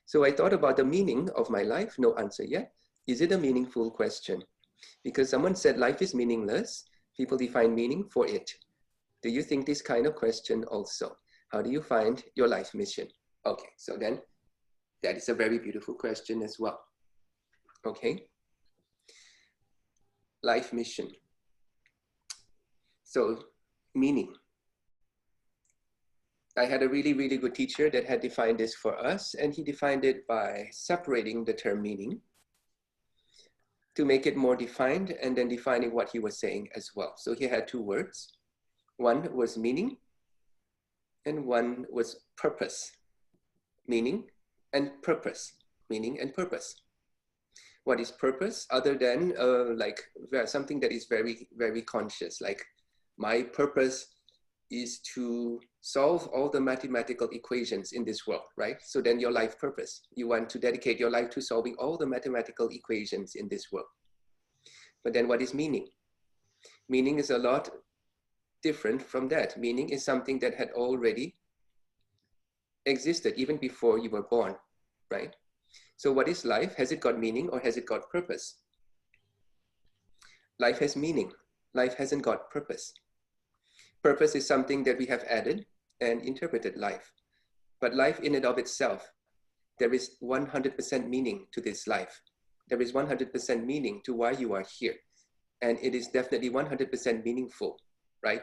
So I thought about the meaning of my life. No answer yet. Is it a meaningful question? Because someone said life is meaningless. People define meaning for it. Do you think this kind of question also? How do you find your life mission? Okay, so then that is a very beautiful question as well. Okay. Life mission. So meaning. I had a really, really good teacher that had defined this for us, and he defined it by separating the term meaning to make it more defined and then defining what he was saying as well. So he had two words. One was meaning and one was purpose. Meaning and purpose. Meaning and purpose. What is purpose other than like something that is very, very conscious, like my purpose is to solve all the mathematical equations in this world, right? So then your life purpose, you want to dedicate your life to solving all the mathematical equations in this world. But then what is meaning? Meaning is a lot different from that. Meaning is something that had already existed even before you were born, right? So what is life? Has it got meaning or has it got purpose? Life has meaning. Life hasn't got purpose. Purpose is something that we have added and interpreted life. But life in and of itself, there is 100% meaning to this life. There is 100% meaning to why you are here. And it is definitely 100% meaningful, right?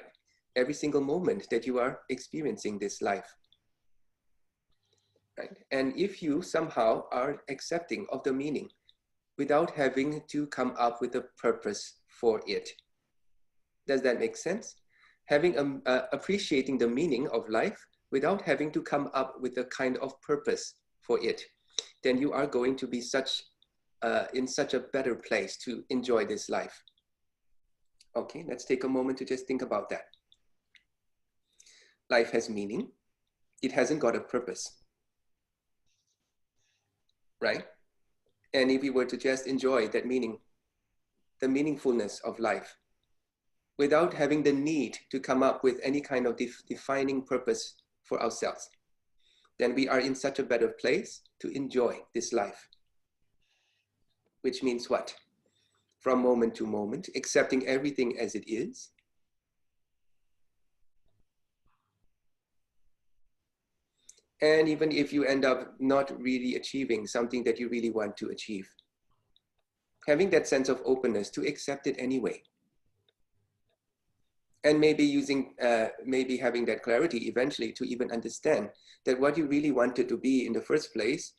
Every single moment that you are experiencing this life. Right? And if you somehow are accepting of the meaning without having to come up with a purpose for it, does that make sense? Having appreciating the meaning of life without having to come up with a kind of purpose for it, then you are going to be in such a better place to enjoy this life. Okay, let's take a moment to just think about that. Life has meaning. It hasn't got a purpose, right? And if we were to just enjoy that meaning, the meaningfulness of life, without having the need to come up with any kind of defining purpose for ourselves, then we are in such a better place to enjoy this life. Which means what? From moment to moment, accepting everything as it is. And even if you end up not really achieving something that you really want to achieve, having that sense of openness to accept it anyway. And maybe maybe having that clarity eventually to even understand that what you really wanted to be in the first place,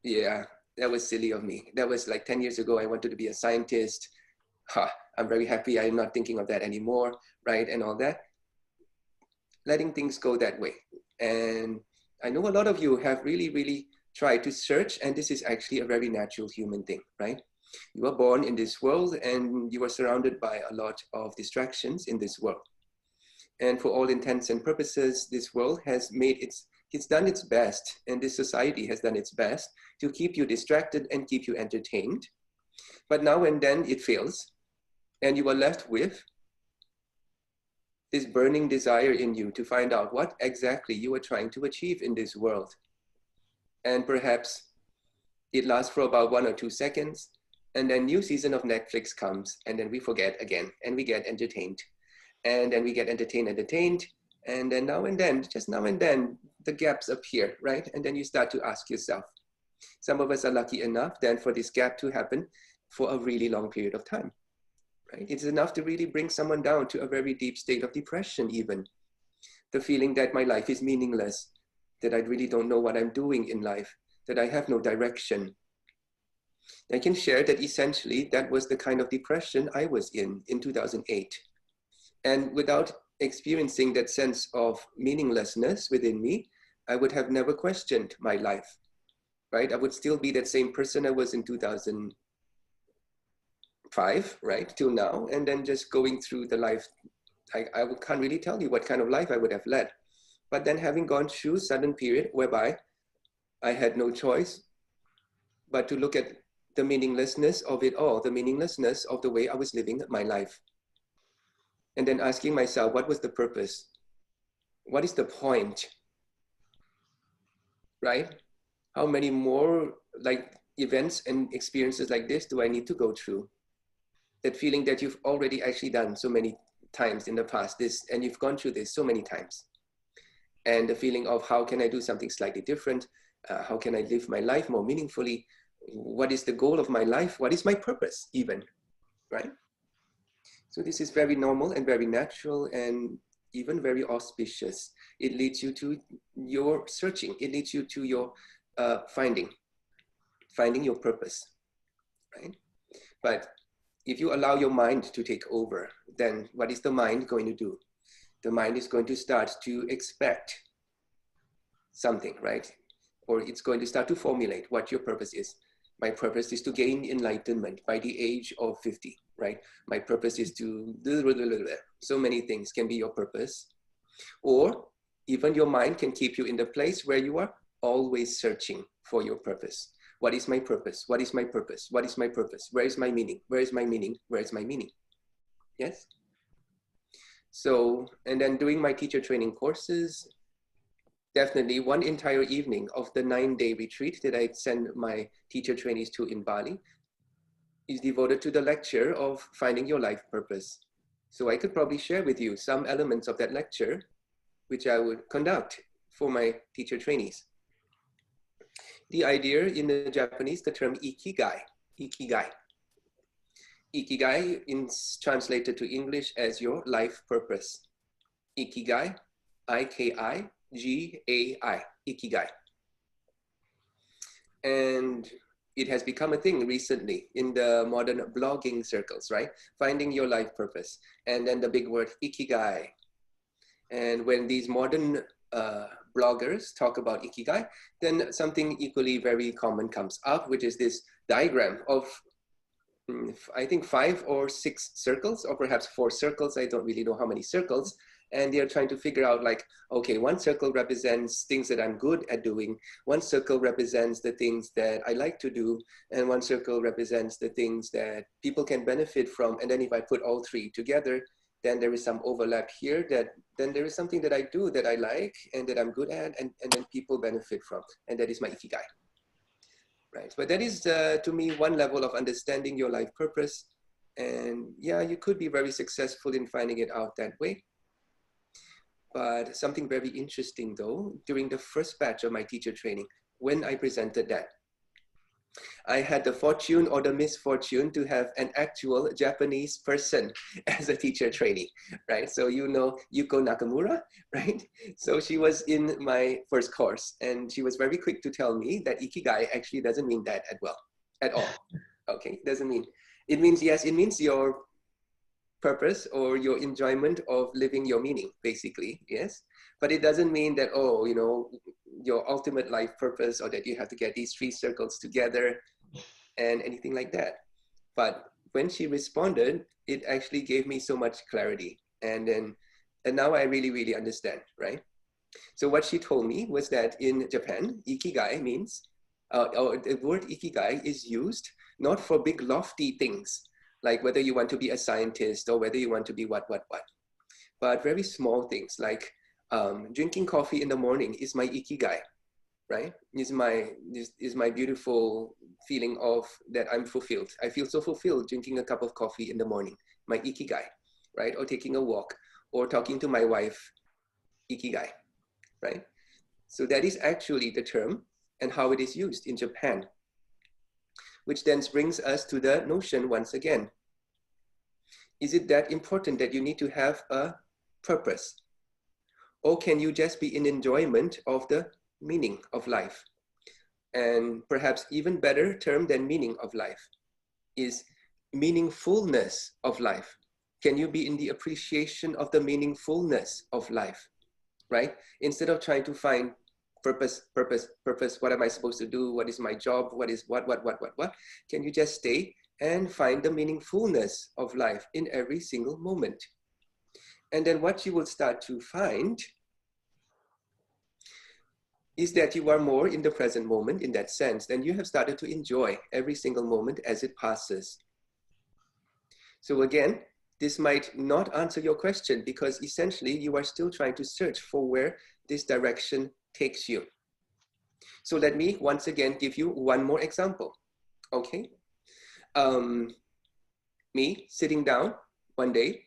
yeah, that was silly of me. That was like 10 years ago, I wanted to be a scientist. I'm very happy I'm not thinking of that anymore, right? And all that. Letting things go that way. And I know a lot of you have really, really tried to search, and this is actually a very natural human thing, right? You are born in this world and you are surrounded by a lot of distractions in this world. And for all intents and purposes, this world has it's done its best, and this society has done its best to keep you distracted and keep you entertained. But now and then it fails, and you are left with this burning desire in you to find out what exactly you are trying to achieve in this world. And perhaps it lasts for about 1 or 2 seconds, and then new season of Netflix comes, and then we forget again, and we get entertained. And then we get entertained, and then now and then, just now and then, the gaps appear, right? And then you start to ask yourself. Some of us are lucky enough then for this gap to happen for a really long period of time, right? It's enough to really bring someone down to a very deep state of depression even. The feeling that my life is meaningless, that I really don't know what I'm doing in life, that I have no direction. I can share that essentially that was the kind of depression I was in 2008. And without experiencing that sense of meaninglessness within me, I would have never questioned my life, right? I would still be that same person I was in 2005, right, till now, and then just going through the life. I can't really tell you what kind of life I would have led. But then having gone through a sudden period whereby I had no choice but to look at the meaninglessness of it all, the meaninglessness of the way I was living my life. And then asking myself, what was the purpose? What is the point? Right? How many more like events and experiences like this do I need to go through? That feeling that you've already actually done so many times in the past, this, and you've gone through this so many times. And the feeling of how can I do something slightly different? How can I live my life more meaningfully? What is the goal of my life? What is my purpose even, right? So this is very normal and very natural and even very auspicious. It leads you to your searching. It leads you to your finding your purpose, right? But if you allow your mind to take over, then what is the mind going to do? The mind is going to start to expect something, right? Or it's going to start to formulate what your purpose is. My purpose is to gain enlightenment by the age of 50, right? My purpose is to, so many things can be your purpose. Or even your mind can keep you in the place where you are always searching for your purpose. What is my purpose? What is my purpose? What is my purpose? Where is my meaning? Where is my meaning? Where is my meaning? Yes? So, and then doing my teacher training courses, definitely one entire evening of the 9-day retreat that I send my teacher trainees to in Bali is devoted to the lecture of finding your life purpose. So I could probably share with you some elements of that lecture, which I would conduct for my teacher trainees. The idea in the Japanese, the term ikigai, ikigai. Ikigai is translated to English as your life purpose. Ikigai, I-K-I-G-A-I, ikigai. And it has become a thing recently in the modern blogging circles, right? Finding your life purpose. And then the big word ikigai. And when these modern bloggers talk about ikigai, then something equally very common comes up, which is this diagram of, I think 5 or 6 circles, or perhaps 4 circles. I don't really know how many circles. And they're trying to figure out like, okay, one circle represents things that I'm good at doing. One circle represents the things that I like to do. And one circle represents the things that people can benefit from. And then if I put all 3 together, then there is some overlap here that then there is something that I do that I like and that I'm good at and then people benefit from. And that is my ikigai, right? But that is, to me, one level of understanding your life purpose. And yeah, you could be very successful in finding it out that way. But something very interesting though, during the first batch of my teacher training, when I presented that, I had the fortune or the misfortune to have an actual Japanese person as a teacher trainee, right? So you know Yuko Nakamura, right? So she was in my first course and she was very quick to tell me that ikigai actually doesn't mean that at all. Okay, doesn't mean. It means, yes, it means your purpose or your enjoyment of living your meaning, basically, yes? But it doesn't mean that, oh, you know, your ultimate life purpose or that you have to get these 3 circles together and anything like that. But when she responded, it actually gave me so much clarity. And now I really, really understand, right? So what she told me was that in Japan, ikigai means, or the word ikigai is used not for big lofty things, like whether you want to be a scientist or whether you want to be what, but very small things like drinking coffee in the morning is my ikigai, right? Is my beautiful feeling of that I'm fulfilled. I feel so fulfilled drinking a cup of coffee in the morning, my ikigai, right? Or taking a walk or talking to my wife, ikigai, right? So that is actually the term and how it is used in Japan, which then brings us to the notion once again. Is it that important that you need to have a purpose? Or can you just be in enjoyment of the meaning of life? And perhaps even better term than meaning of life is meaningfulness of life. Can you be in the appreciation of the meaningfulness of life, right? Instead of trying to find purpose, what am I supposed to do? What is my job? What is what? Can you just stay and find the meaningfulness of life in every single moment? And then what you will start to find is that you are more in the present moment in that sense, then you have started to enjoy every single moment as it passes. So again, this might not answer your question because essentially you are still trying to search for where this direction takes you. So let me once again give you one more example. Okay. Me sitting down one day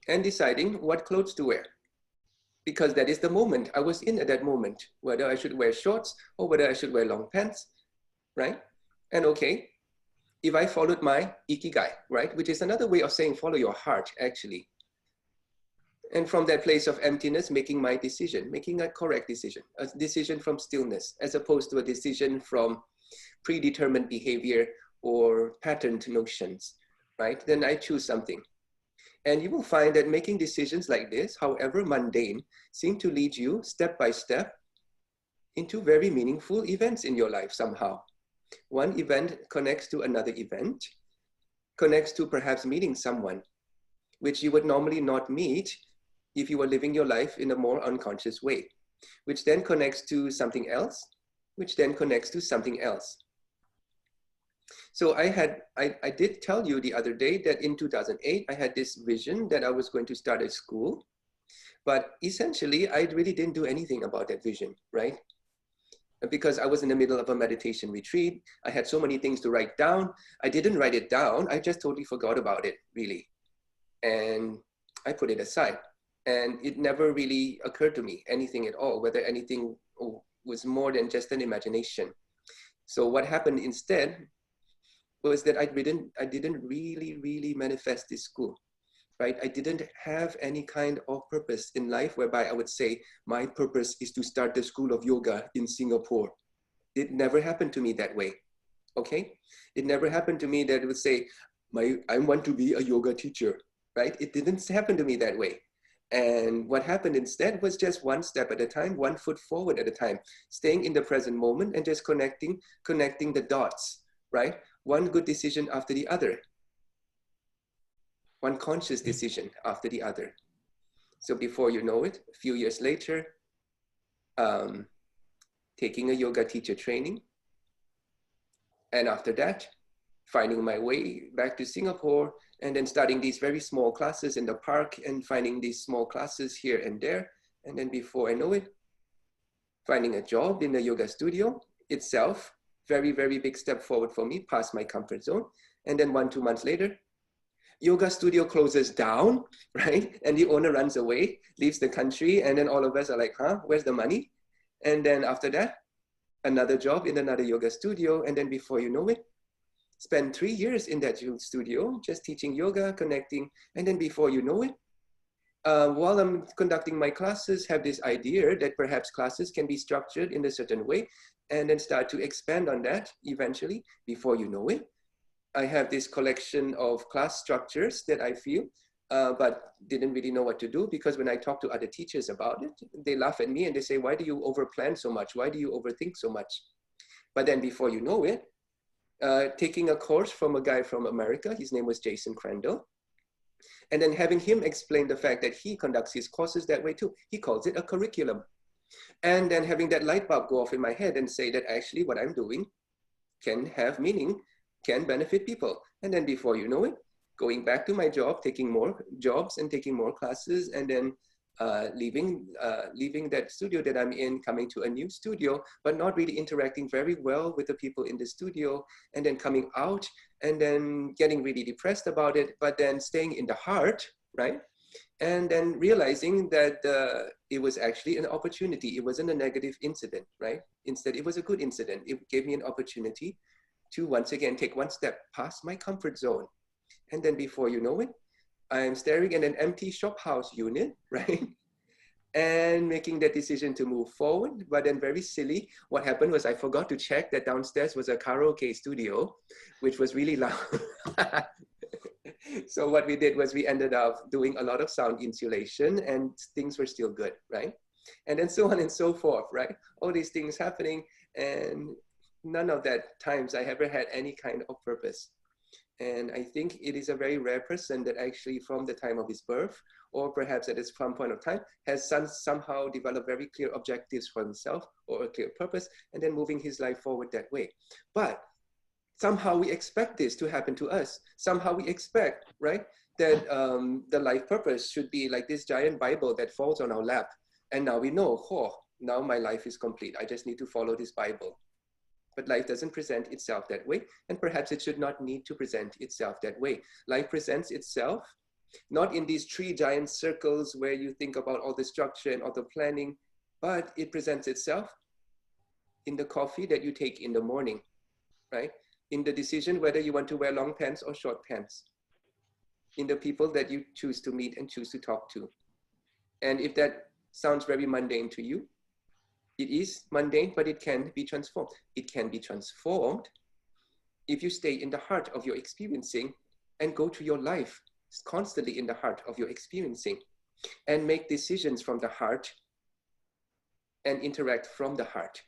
and deciding what clothes to wear, because that is the moment I was in at that moment, whether I should wear shorts or whether I should wear long pants, right? And okay, if I followed my ikigai, right, which is another way of saying follow your heart, actually. And from that place of emptiness, making my decision, making a correct decision, a decision from stillness, as opposed to a decision from predetermined behavior or patterned notions, right? Then I choose something. And you will find that making decisions like this, however mundane, seem to lead you step by step into very meaningful events in your life somehow. One event connects to another event, connects to perhaps meeting someone, which you would normally not meet if you were living your life in a more unconscious way, which then connects to something else, which then connects to something else. So I did tell you the other day that in 2008, I had this vision that I was going to start a school, but essentially I really didn't do anything about that vision, right? Because I was in the middle of a meditation retreat. I had so many things to write down. I didn't write it down. I just totally forgot about it, really. And I put it aside. And it never really occurred to me, anything at all, whether anything was more than just an imagination. So what happened instead was that I didn't really manifest this school, right? I didn't have any kind of purpose in life whereby I would say, my purpose is to start the school of yoga in Singapore. It never happened to me that way, okay? It never happened to me that it would say, I want to be a yoga teacher, right? It didn't happen to me that way. And what happened instead was just one step at a time, one foot forward at a time, staying in the present moment and just connecting the dots, right? One good decision after the other. One conscious decision after the other. So before you know it, a few years later, taking a yoga teacher training. And after that, finding my way back to Singapore and then starting these very small classes in the park and finding these small classes here and there. And then before I know it, finding a job in the yoga studio itself, very, very big step forward for me, past my comfort zone. And then 1-2 months later, yoga studio closes down, right? And the owner runs away, leaves the country. And then all of us are like, huh, where's the money? And then after that, another job in another yoga studio. And then before you know it, spend 3 years in that studio, just teaching yoga, connecting. And then before you know it, while I'm conducting my classes, have this idea that perhaps classes can be structured in a certain way, and then start to expand on that eventually. Before you know it, I have this collection of class structures that I feel, but didn't really know what to do, because when I talk to other teachers about it, they laugh at me and they say, why do you overplan so much? Why do you overthink so much? But then before you know it, taking a course from a guy from America, his name was Jason Crandall, and then having him explain the fact that he conducts his courses that way too. He calls it a curriculum. And then having that light bulb go off in my head and say that actually what I'm doing can have meaning, can benefit people. And then before you know it, going back to my job, taking more jobs and taking more classes, and then leaving that studio that I'm in, coming to a new studio, but not really interacting very well with the people in the studio, and then coming out and then getting really depressed about it, but then staying in the heart, right? And then realizing that it was actually an opportunity. It wasn't a negative incident, right? Instead, it was a good incident. It gave me an opportunity to once again take one step past my comfort zone. And then before you know it, I'm staring at an empty shop house unit, right? And making that decision to move forward. But then very silly, what happened was I forgot to check that downstairs was a karaoke studio, which was really loud. So what we did was we ended up doing a lot of sound insulation, and things were still good, right? And then so on and so forth, right? All these things happening, and none of that times I ever had any kind of purpose. And I think it is a very rare person that actually from the time of his birth, or perhaps at some point of time, has somehow developed very clear objectives for himself or a clear purpose, and then moving his life forward that way. But somehow we expect this to happen to us. Somehow we expect, right, that the life purpose should be like this giant Bible that falls on our lap. And now we know, oh, now my life is complete. I just need to follow this Bible. But life doesn't present itself that way. And perhaps it should not need to present itself that way. Life presents itself not in these three giant circles where you think about all the structure and all the planning, but it presents itself in the coffee that you take in the morning, right? In the decision whether you want to wear long pants or short pants, in the people that you choose to meet and choose to talk to. And if that sounds very mundane to you, it is mundane, but it can be transformed. It can be transformed if you stay in the heart of your experiencing and go to your life constantly in the heart of your experiencing and make decisions from the heart and interact from the heart.